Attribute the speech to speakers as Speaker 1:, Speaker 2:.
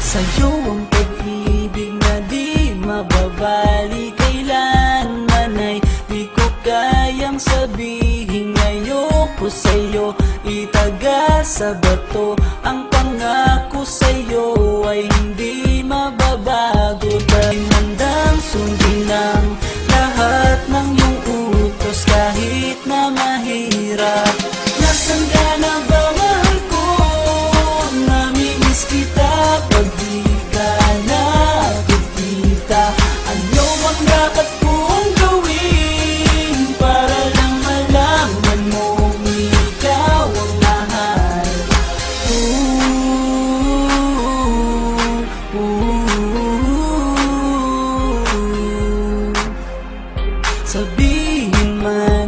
Speaker 1: Sa'yo ang pag-ibig na di mababali, kailanman ay di ko kayang sabihin. Ayoko sa'yo itaga sa bato, ang pangako sa'yo ay hindi mababago. Dahil handang sundin ang lahat ng iyong utos, kahit na mahirap. Nasaan ka na ba, mahal ko? Namimiss kita pag di ka nakikita. Ano ang dapat kong gawin para lang malaman mong ikaw ang mahal? Sabihin man